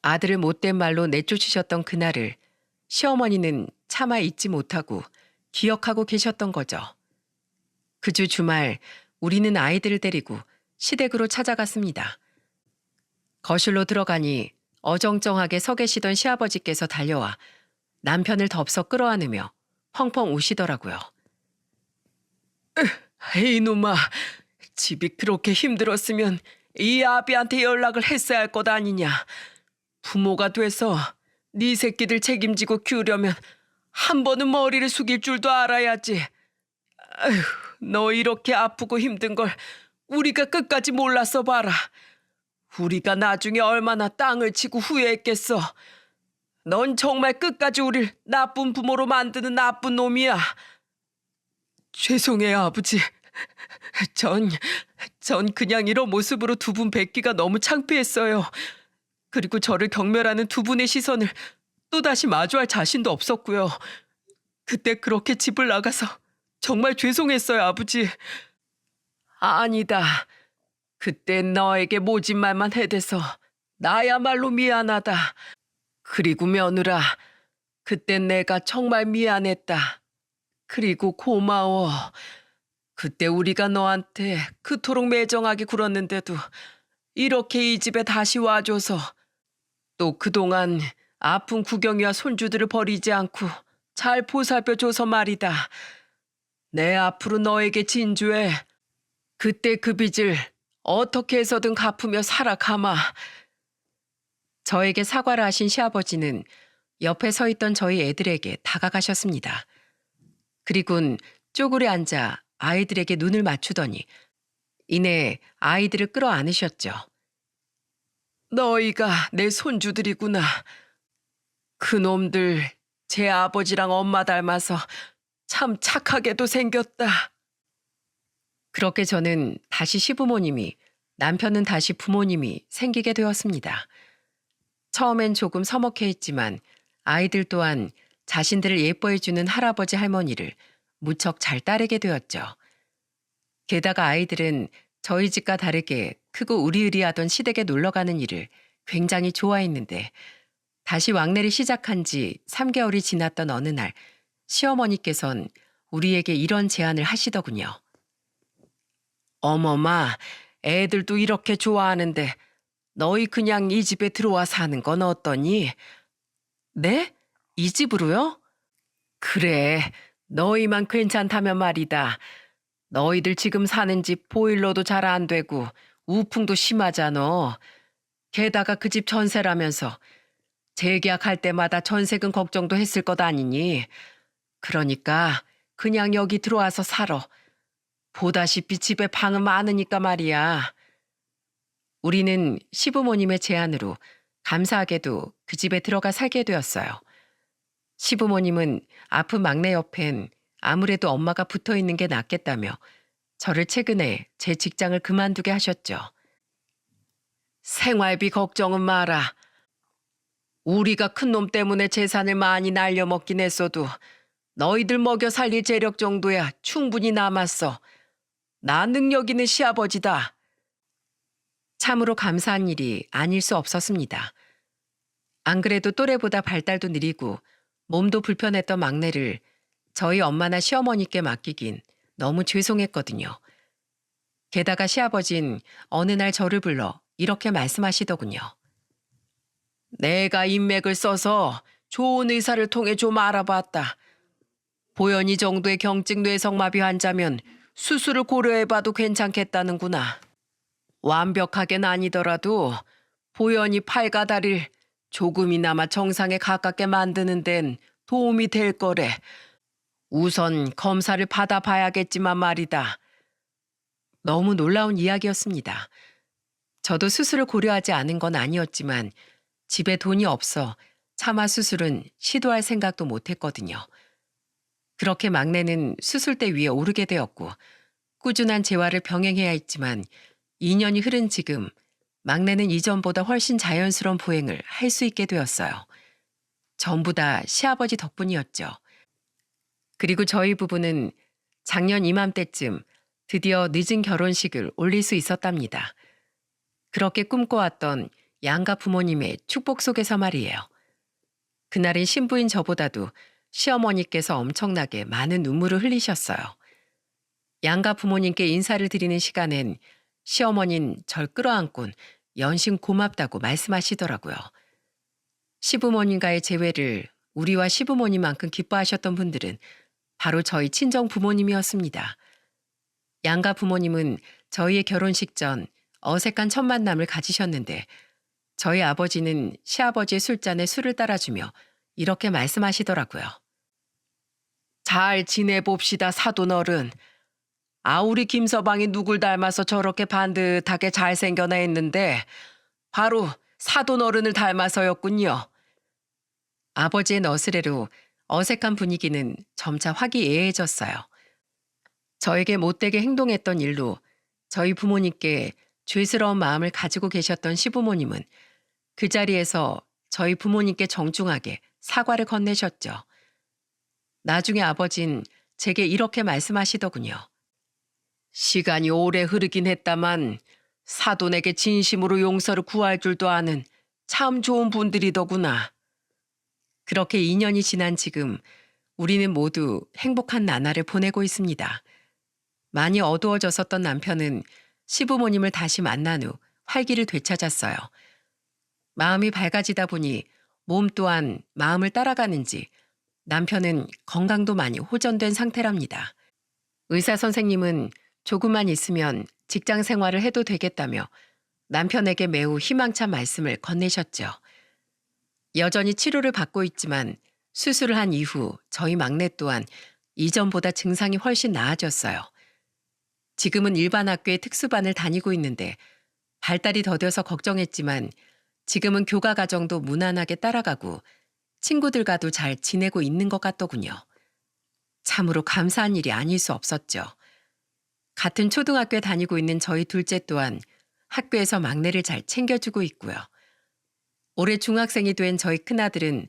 아들을 못된 말로 내쫓으셨던 그날을 시어머니는 차마 잊지 못하고 기억하고 계셨던 거죠. 그 주 주말 우리는 아이들을 데리고 시댁으로 찾아갔습니다. 거실로 들어가니 어정쩡하게 서 계시던 시아버지께서 달려와 남편을 덥석 끌어안으며 펑펑 우시더라고요. 이놈아, 집이 그렇게 힘들었으면 이 아비한테 연락을 했어야 할 것 아니냐. 부모가 돼서 네 새끼들 책임지고 키우려면 한 번은 머리를 숙일 줄도 알아야지. 아휴, 너 이렇게 아프고 힘든 걸 우리가 끝까지 몰랐어 봐라. 우리가 나중에 얼마나 땅을 치고 후회했겠어. 넌 정말 끝까지 우릴 나쁜 부모로 만드는 나쁜 놈이야. 죄송해요, 아버지. 전 그냥 이런 모습으로 두 분 뵙기가 너무 창피했어요. 그리고 저를 경멸하는 두 분의 시선을 또다시 마주할 자신도 없었고요. 그때 그렇게 집을 나가서 정말 죄송했어요, 아버지. 아니다. 그땐 너에게 모진 말만 해대서 나야말로 미안하다. 그리고 며느라, 그땐 내가 정말 미안했다. 그리고 고마워. 그때 우리가 너한테 그토록 매정하게 굴었는데도 이렇게 이 집에 다시 와줘서 또 그동안 아픈 구경이와 손주들을 버리지 않고 잘 보살펴줘서 말이다. 내 앞으로 너에게 진주해. 그때 그 빚을 어떻게 해서든 갚으며 살아가마. 저에게 사과를 하신 시아버지는 옆에 서 있던 저희 애들에게 다가가셨습니다. 그리곤 쪼그려 앉아 아이들에게 눈을 맞추더니 이내 아이들을 끌어안으셨죠. 너희가 내 손주들이구나. 그놈들 제 아버지랑 엄마 닮아서 참 착하게도 생겼다. 그렇게 저는 다시 시부모님이, 남편은 다시 부모님이 생기게 되었습니다. 처음엔 조금 서먹해했지만 아이들 또한 자신들을 예뻐해주는 할아버지 할머니를 무척 잘 따르게 되었죠. 게다가 아이들은 저희 집과 다르게 크고 으리으리하던 시댁에 놀러가는 일을 굉장히 좋아했는데 다시 왕래를 시작한 지 3개월이 지났던 어느 날 시어머니께선 우리에게 이런 제안을 하시더군요. 어머마, 애들도 이렇게 좋아하는데 너희 그냥 이 집에 들어와 사는 건 어떠니? 네? 이 집으로요? 그래, 너희만 괜찮다면 말이다. 너희들 지금 사는 집 보일러도 잘 안 되고 우풍도 심하잖아. 게다가 그 집 전세라면서 재계약할 때마다 전세금 걱정도 했을 것 아니니. 그러니까 그냥 여기 들어와서 살아. 보다시피 집에 방은 많으니까 말이야. 우리는 시부모님의 제안으로 감사하게도 그 집에 들어가 살게 되었어요. 시부모님은 아픈 막내 옆엔 아무래도 엄마가 붙어 있는 게 낫겠다며 저를 최근에 제 직장을 그만두게 하셨죠. 생활비 걱정은 마라. 우리가 큰 놈 때문에 재산을 많이 날려먹긴 했어도 너희들 먹여 살릴 재력 정도야 충분히 남았어. 나 능력 있는 시아버지다. 참으로 감사한 일이 아닐 수 없었습니다. 안 그래도 또래보다 발달도 느리고 몸도 불편했던 막내를 저희 엄마나 시어머니께 맡기긴 너무 죄송했거든요. 게다가 시아버진 어느 날 저를 불러 이렇게 말씀하시더군요. 내가 인맥을 써서 좋은 의사를 통해 좀 알아봤다. 보현이 정도의 경증 뇌성마비 환자면 수술을 고려해봐도 괜찮겠다는구나. 완벽하게는 아니더라도 보현이 팔과 다리를 조금이나마 정상에 가깝게 만드는 데는 도움이 될 거래. 우선 검사를 받아봐야겠지만 말이다. 너무 놀라운 이야기였습니다. 저도 수술을 고려하지 않은 건 아니었지만 집에 돈이 없어 차마 수술은 시도할 생각도 못했거든요. 그렇게 막내는 수술대 위에 오르게 되었고 꾸준한 재활을 병행해야 했지만 2년이 흐른 지금 막내는 이전보다 훨씬 자연스러운 보행을 할 수 있게 되었어요. 전부 다 시아버지 덕분이었죠. 그리고 저희 부부는 작년 이맘때쯤 드디어 늦은 결혼식을 올릴 수 있었답니다. 그렇게 꿈꿔왔던 양가 부모님의 축복 속에서 말이에요. 그날은 신부인 저보다도 시어머니께서 엄청나게 많은 눈물을 흘리셨어요. 양가 부모님께 인사를 드리는 시간엔 시어머니는 절 끌어안곤 연신 고맙다고 말씀하시더라고요. 시부모님과의 재회를 우리와 시부모님만큼 기뻐하셨던 분들은 바로 저희 친정 부모님이었습니다. 양가 부모님은 저희의 결혼식 전 어색한 첫 만남을 가지셨는데 저희 아버지는 시아버지의 술잔에 술을 따라주며 이렇게 말씀하시더라고요. 잘 지내봅시다, 사돈어른. 아, 우리 김서방이 누굴 닮아서 저렇게 반듯하게 잘생겨나 했는데 바로 사돈어른을 닮아서였군요. 아버지의 너스레로 어색한 분위기는 점차 화기애애해졌어요. 저에게 못되게 행동했던 일로 저희 부모님께 죄스러운 마음을 가지고 계셨던 시부모님은 그 자리에서 저희 부모님께 정중하게 사과를 건네셨죠. 나중에 아버진 제게 이렇게 말씀하시더군요. 시간이 오래 흐르긴 했다만 사돈에게 진심으로 용서를 구할 줄도 아는 참 좋은 분들이더구나. 그렇게 2년이 지난 지금 우리는 모두 행복한 나날을 보내고 있습니다. 많이 어두워졌었던 남편은 시부모님을 다시 만난 후 활기를 되찾았어요. 마음이 밝아지다 보니 몸 또한 마음을 따라가는지 남편은 건강도 많이 호전된 상태랍니다. 의사 선생님은 조금만 있으면 직장 생활을 해도 되겠다며 남편에게 매우 희망찬 말씀을 건네셨죠. 여전히 치료를 받고 있지만 수술을 한 이후 저희 막내 또한 이전보다 증상이 훨씬 나아졌어요. 지금은 일반 학교에 특수반을 다니고 있는데 발달이 더뎌서 걱정했지만 지금은 교과 과정도 무난하게 따라가고 친구들과도 잘 지내고 있는 것 같더군요. 참으로 감사한 일이 아닐 수 없었죠. 같은 초등학교에 다니고 있는 저희 둘째 또한 학교에서 막내를 잘 챙겨주고 있고요. 올해 중학생이 된 저희 큰아들은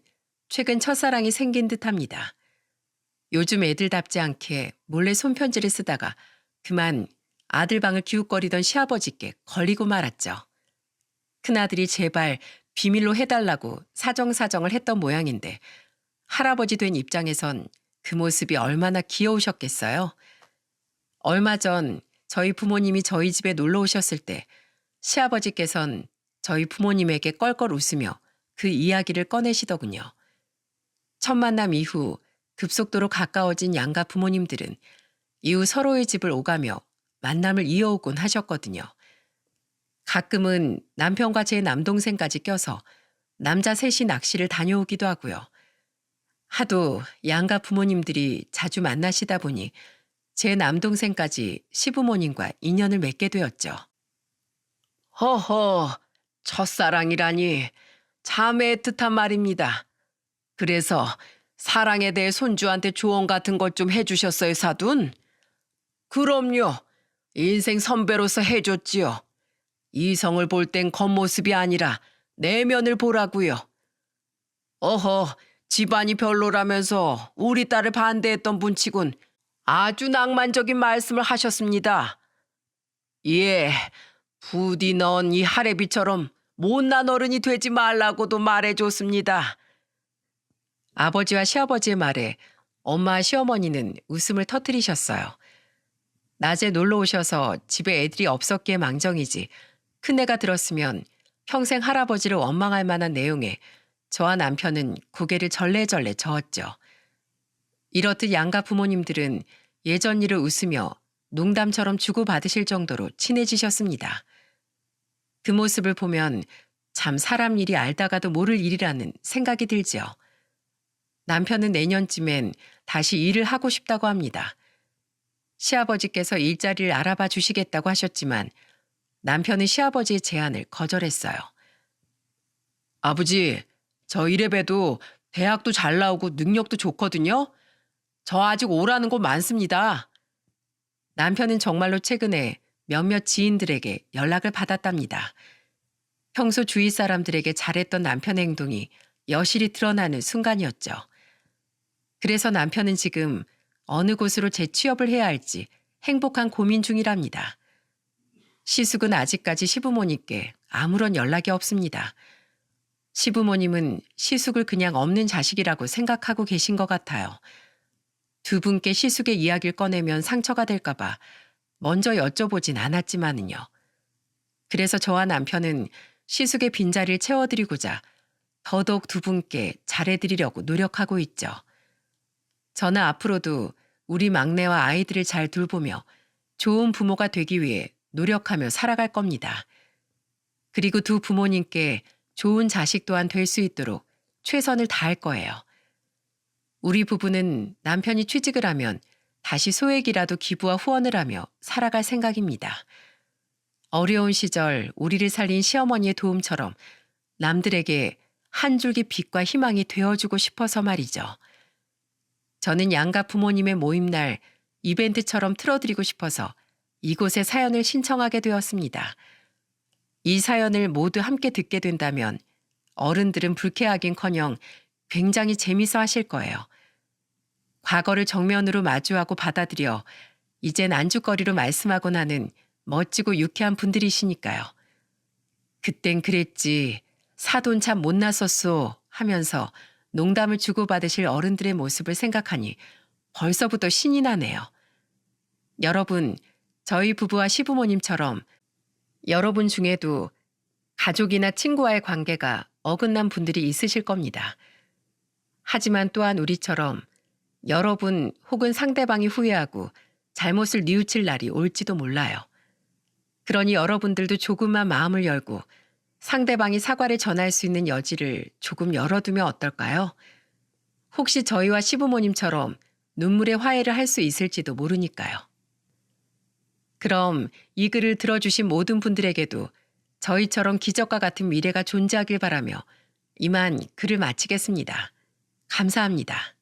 최근 첫사랑이 생긴 듯합니다. 요즘 애들답지 않게 몰래 손편지를 쓰다가 그만 아들 방을 기웃거리던 시아버지께 걸리고 말았죠. 큰아들이 제발 비밀로 해달라고 사정사정을 했던 모양인데 할아버지 된 입장에선 그 모습이 얼마나 귀여우셨겠어요. 얼마 전 저희 부모님이 저희 집에 놀러 오셨을 때 시아버지께선 저희 부모님에게 껄껄 웃으며 그 이야기를 꺼내시더군요. 첫 만남 이후 급속도로 가까워진 양가 부모님들은 이후 서로의 집을 오가며 만남을 이어오곤 하셨거든요. 가끔은 남편과 제 남동생까지 껴서 남자 셋이 낚시를 다녀오기도 하고요. 하도 양가 부모님들이 자주 만나시다 보니 제 남동생까지 시부모님과 인연을 맺게 되었죠. 허허, 첫사랑이라니 참 애틋한 말입니다. 그래서 사랑에 대해 손주한테 조언 같은 것 좀 해주셨어요, 사돈? 그럼요. 인생 선배로서 해줬지요. 이성을 볼 땐 겉모습이 아니라 내면을 보라고요. 어허, 집안이 별로라면서 우리 딸을 반대했던 분치곤 아주 낭만적인 말씀을 하셨습니다. 예, 부디 넌 이 할애비처럼 못난 어른이 되지 말라고도 말해줬습니다. 아버지와 시아버지의 말에 엄마와 시어머니는 웃음을 터뜨리셨어요. 낮에 놀러 오셔서 집에 애들이 없었기에 망정이지 큰애가 들었으면 평생 할아버지를 원망할 만한 내용에 저와 남편은 고개를 절레절레 저었죠. 이렇듯 양가 부모님들은 예전 일을 웃으며 농담처럼 주고받으실 정도로 친해지셨습니다. 그 모습을 보면 참 사람 일이 알다가도 모를 일이라는 생각이 들지요. 남편은 내년쯤엔 다시 일을 하고 싶다고 합니다. 시아버지께서 일자리를 알아봐 주시겠다고 하셨지만 남편은 시아버지의 제안을 거절했어요. 아버지, 저 이래봬도 대학도 잘 나오고 능력도 좋거든요. 저 아직 오라는 곳 많습니다. 남편은 정말로 최근에 몇몇 지인들에게 연락을 받았답니다. 평소 주위 사람들에게 잘했던 남편의 행동이 여실히 드러나는 순간이었죠. 그래서 남편은 지금 어느 곳으로 재취업을 해야 할지 행복한 고민 중이랍니다. 시숙은 아직까지 시부모님께 아무런 연락이 없습니다. 시부모님은 시숙을 그냥 없는 자식이라고 생각하고 계신 것 같아요. 두 분께 시숙의 이야기를 꺼내면 상처가 될까봐 먼저 여쭤보진 않았지만은요. 그래서 저와 남편은 시숙의 빈자리를 채워드리고자 더더욱 두 분께 잘해드리려고 노력하고 있죠. 저는 앞으로도 우리 막내와 아이들을 잘 돌보며 좋은 부모가 되기 위해 노력하며 살아갈 겁니다. 그리고 두 부모님께 좋은 자식 또한 될 수 있도록 최선을 다할 거예요. 우리 부부는 남편이 취직을 하면 다시 소액이라도 기부와 후원을 하며 살아갈 생각입니다. 어려운 시절 우리를 살린 시어머니의 도움처럼 남들에게 한 줄기 빛과 희망이 되어주고 싶어서 말이죠. 저는 양가 부모님의 모임날 이벤트처럼 틀어드리고 싶어서 이곳에 사연을 신청하게 되었습니다. 이 사연을 모두 함께 듣게 된다면 어른들은 불쾌하긴커녕 굉장히 재미있어 하실 거예요. 과거를 정면으로 마주하고 받아들여 이젠 안주거리로 말씀하곤 하는 멋지고 유쾌한 분들이시니까요. 그땐 그랬지, 사돈 참 못났었소 하면서 농담을 주고받으실 어른들의 모습을 생각하니 벌써부터 신이 나네요. 여러분, 저희 부부와 시부모님처럼 여러분 중에도 가족이나 친구와의 관계가 어긋난 분들이 있으실 겁니다. 하지만 또한 우리처럼 여러분 혹은 상대방이 후회하고 잘못을 뉘우칠 날이 올지도 몰라요. 그러니 여러분들도 조금만 마음을 열고 상대방이 사과를 전할 수 있는 여지를 조금 열어두면 어떨까요? 혹시 저희와 시부모님처럼 눈물의 화해를 할 수 있을지도 모르니까요. 그럼 이 글을 들어주신 모든 분들에게도 저희처럼 기적과 같은 미래가 존재하길 바라며 이만 글을 마치겠습니다. 감사합니다.